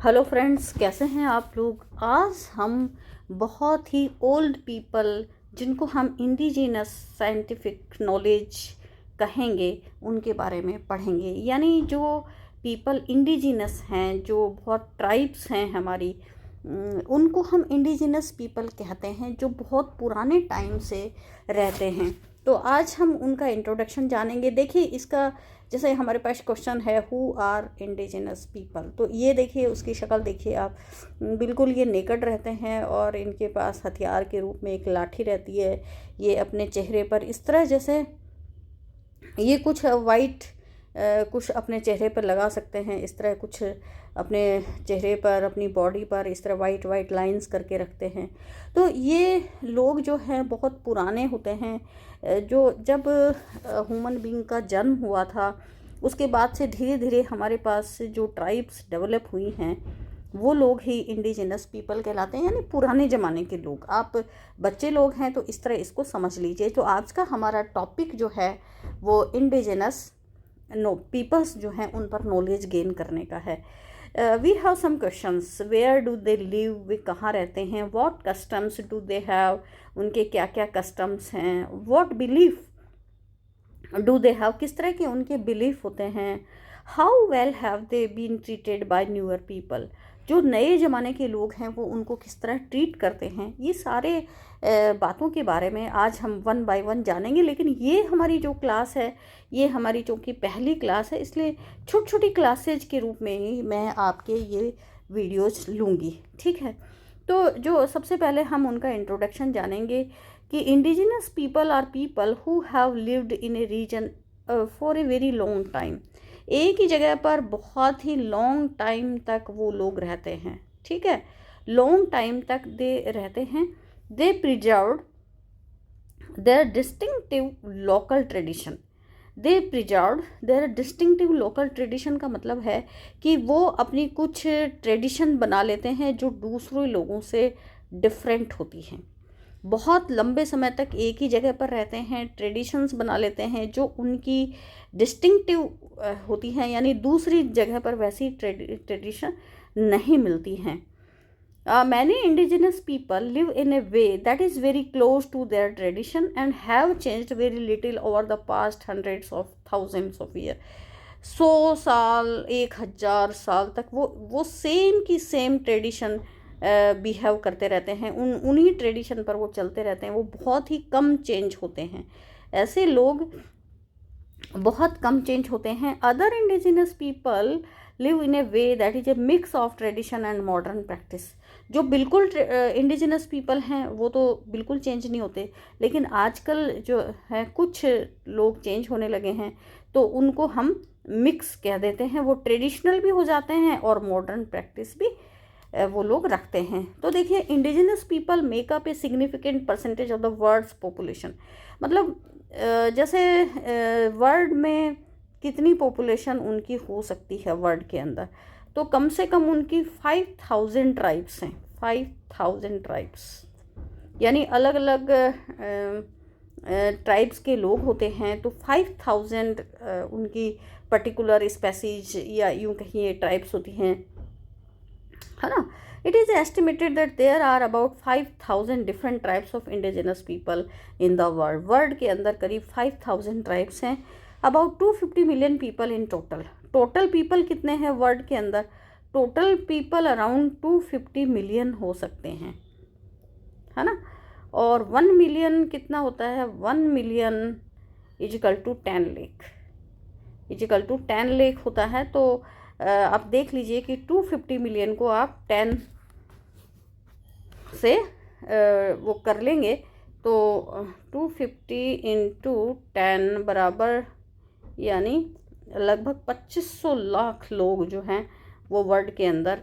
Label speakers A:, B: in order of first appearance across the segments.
A: Hello friends, कैसे हैं आप लोग। आज हम बहुत ही ओल्ड पीपल, जिनको हम इंडिजिनस साइंटिफिक नॉलेज कहेंगे, उनके बारे में पढ़ेंगे। यानी जो पीपल इंडिजिनस हैं, जो बहुत ट्राइब्स हैं हमारी, उनको हम इंडिजिनस पीपल कहते हैं, जो बहुत पुराने टाइम से रहते हैं। तो आज हम उनका इंट्रोडक्शन जानेंगे। देखिए, इसका जैसे हमारे पास क्वेश्चन है, हु आर इंडिजिनस पीपल, तो ये देखिए, उसकी शक्ल देखिए आप। बिल्कुल ये नेकड रहते हैं और इनके पास हथियार के रूप में एक लाठी रहती है। ये अपने चेहरे पर इस तरह, जैसे ये कुछ वाइट कुछ अपने चेहरे पर लगा सकते हैं, इस तरह कुछ अपने चेहरे पर, अपनी बॉडी पर इस तरह वाइट वाइट लाइंस करके रखते हैं। तो ये लोग जो हैं बहुत पुराने होते हैं। जो जब ह्यूमन बीइंग का जन्म हुआ था, उसके बाद से धीरे धीरे हमारे पास जो ट्राइब्स डेवलप हुई हैं, वो लोग ही इंडिजिनस पीपल कहलाते हैं, यानी पुराने ज़माने के लोग। आप बच्चे लोग हैं तो इस तरह इसको समझ लीजिए। तो आज का हमारा टॉपिक जो है वो इंडिजिनस पीपल्स जो हैं उन पर नॉलेज गेन करने का है। We have some questions. Where do they live, वे कहाँ रहते हैं। What customs do they have, उनके क्या क्या कस्टम्स हैं। What belief do they have, किस तरह के उनके बिलीफ होते हैं। How well have they been treated by newer people, जो नए ज़माने के लोग हैं वो उनको किस तरह ट्रीट करते हैं। ये सारे बातों के बारे में आज हम वन बाय वन जानेंगे। लेकिन ये हमारी जो क्लास है, ये हमारी चूँकि पहली क्लास है, इसलिए छोटी छोटी क्लासेज के रूप में ही मैं आपके ये वीडियोज लूँगी, ठीक है। तो जो सबसे पहले हम उनका इंट्रोडक्शन जानेंगे कि indigenous people are people who have lived in a region for a very long time. एक ही जगह पर बहुत ही लॉन्ग टाइम तक वो लोग रहते हैं, ठीक है। लॉन्ग टाइम तक दे रहते हैं। They preserve their distinctive local tradition. They preserve their distinctive local tradition का मतलब है कि वो अपनी कुछ ट्रेडिशन बना लेते हैं जो दूसरे लोगों से डिफरेंट होती हैं। बहुत लंबे समय तक एक ही जगह पर रहते हैं, ट्रेडिशंस बना लेते हैं जो उनकी डिस्टिंक्टिव होती हैं, यानी दूसरी जगह पर वैसी ट्रेडिशन नहीं मिलती हैं। Many indigenous people live in a way that is very close to their tradition and have changed very little over the past hundreds of thousands of years. 100 साल, 1000 साल तक वो सेम की सेम ट्रेडिशन बिहेव करते रहते हैं। उन्हीं tradition पर वो चलते रहते हैं। वो बहुत ही कम चेंज होते हैं। ऐसे लोग बहुत कम चेंज होते हैं। Other indigenous people live in A way that is a mix of tradition and modern practice. जो बिल्कुल इंडिजिनस पीपल हैं वो तो बिल्कुल चेंज नहीं होते, लेकिन आजकल जो है कुछ लोग चेंज होने लगे हैं, तो उनको हम मिक्स कह देते हैं। वो ट्रेडिशनल भी हो जाते हैं और मॉडर्न प्रैक्टिस भी वो लोग रखते हैं। तो देखिए, indigenous people make up a significant percentage of the world's population. मतलब जैसे वर्ल्ड में कितनी पॉपुलेशन उनकी हो सकती है वर्ल्ड के अंदर, तो कम से कम उनकी 5000 ट्राइब्स हैं। 5000 ट्राइब्स, यानी अलग अलग ट्राइब्स के लोग होते हैं। तो 5000 उनकी पर्टिकुलर स्पेसीज या यूँ कहिए ट्राइब्स होती हैं, है ना। It is estimated that there are about 5000 different tribes of indigenous people in the world. World के अंदर करीब 5000 ट्राइब्स हैं। About 250 million people in total. Total people कितने हैं वर्ल्ड के अंदर? टोटल पीपल अराउंड 250 मिलियन हो सकते हैं, है ना। और 1 मिलियन कितना होता है? 1 million equal to 10 lakh, equal to 10 lakh होता है। तो आप देख लीजिए कि 250 मिलियन को आप 10 से वो कर लेंगे, तो 250 इंटू 10 बराबर, यानी लगभग 2500 लाख लोग जो हैं वो वर्ल्ड के अंदर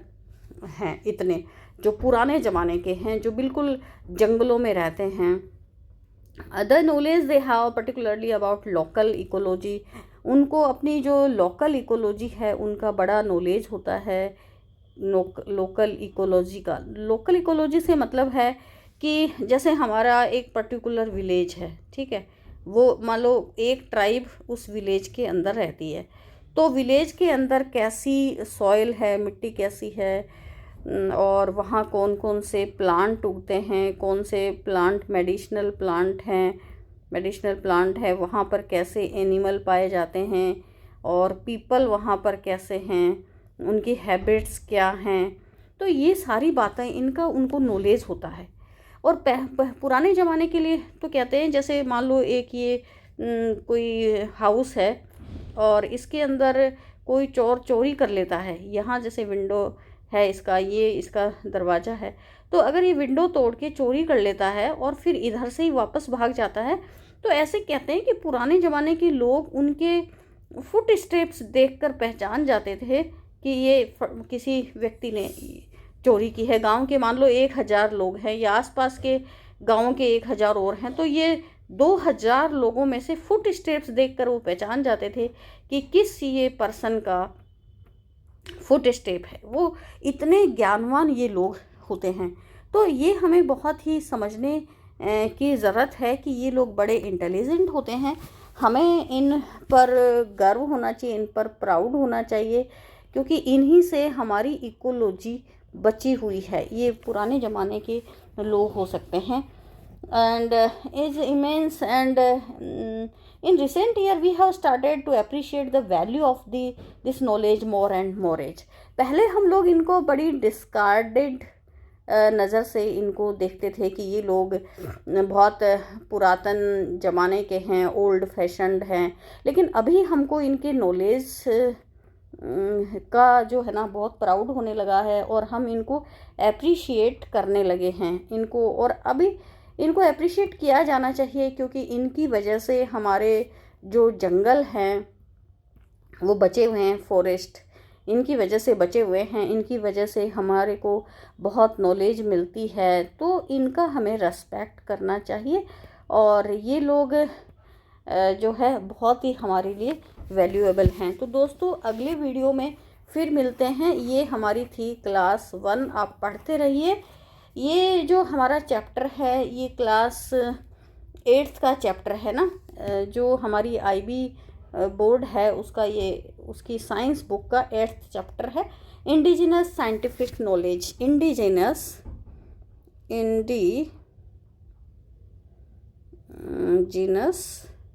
A: हैं। इतने जो पुराने ज़माने के हैं, जो बिल्कुल जंगलों में रहते हैं। Other knowledge they have particularly about local ecology. उनको अपनी जो लोकल इकोलॉजी है उनका बड़ा नॉलेज होता है। लोकल इकोलॉजी का, लोकल इकोलॉजी से मतलब है कि जैसे हमारा एक पर्टिकुलर विलेज है, ठीक है। वो मान लो एक ट्राइब उस विलेज के अंदर रहती है, तो विलेज के अंदर कैसी सॉइल है, मिट्टी कैसी है, और वहाँ कौन कौन से प्लांट उगते हैं, कौन से प्लांट मेडिसिनल प्लांट है, वहाँ पर कैसे एनिमल पाए जाते हैं, और पीपल वहाँ पर कैसे हैं, उनकी हैबिट्स क्या हैं। तो ये सारी बातें इनका उनको नॉलेज होता है। और पुराने ज़माने के लिए तो कहते हैं, जैसे मान लो एक ये कोई हाउस है और इसके अंदर कोई चोर चोरी कर लेता है, यहाँ जैसे विंडो है इसका, ये इसका दरवाज़ा है, तो अगर ये विंडो तोड़ के चोरी कर लेता है और फिर इधर से ही वापस भाग जाता है, तो ऐसे कहते हैं कि पुराने ज़माने के लोग उनके फुट स्टेप्स देखकर पहचान जाते थे कि ये किसी व्यक्ति ने चोरी की है। गांव के मान लो 1000 लोग हैं या आसपास के गांवों के 1000 और हैं, तो ये 2000 लोगों में से फुट स्टेप्स देखकर वो पहचान जाते थे कि किस ये पर्सन का फुट स्टेप है। वो इतने ज्ञानवान ये लोग होते हैं। तो ये हमें बहुत ही समझने की ज़रूरत है कि ये लोग बड़े इंटेलिजेंट होते हैं। हमें इन पर गर्व होना चाहिए, इन पर प्राउड होना चाहिए, क्योंकि इन्हीं से हमारी इकोलॉजी बची हुई है। ये पुराने ज़माने के लोग हो सकते हैं। And is immense, and in recent year we have started to appreciate the value of this knowledge more and more age. पहले हम लोग इनको बड़ी डिस्कार्डेड नज़र से इनको देखते थे कि ये लोग बहुत पुरातन ज़माने के हैं, ओल्ड फैशन्ड हैं, लेकिन अभी हमको इनके नॉलेज का जो है ना बहुत प्राउड होने लगा है और हम इनको अप्रिशिएट करने लगे हैं इनको। और अभी इनको अप्रिशिएट किया जाना चाहिए, क्योंकि इनकी वजह से हमारे जो जंगल हैं वो बचे हुए हैं, फॉरेस्ट इनकी वजह से बचे हुए हैं, इनकी वजह से हमारे को बहुत नॉलेज मिलती है। तो इनका हमें रेस्पेक्ट करना चाहिए, और ये लोग जो है बहुत ही हमारे लिए वैल्यूएबल हैं। तो दोस्तों अगले वीडियो में फिर मिलते हैं। ये हमारी थी क्लास 1, आप पढ़ते रहिए। ये जो हमारा चैप्टर है ये क्लास 8th का चैप्टर है ना, जो हमारी IB बोर्ड है उसका, ये उसकी साइंस बुक का 8th चैप्टर है, indigenous scientific knowledge, indigenous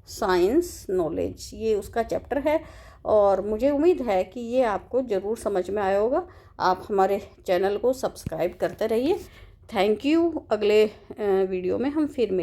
A: science knowledge, ये उसका चैप्टर है। और मुझे उम्मीद है कि ये आपको ज़रूर समझ में आया होगा। आप हमारे चैनल को सब्सक्राइब करते रहिए। Thank you. अगले वीडियो में हम फिर मिलेंगे।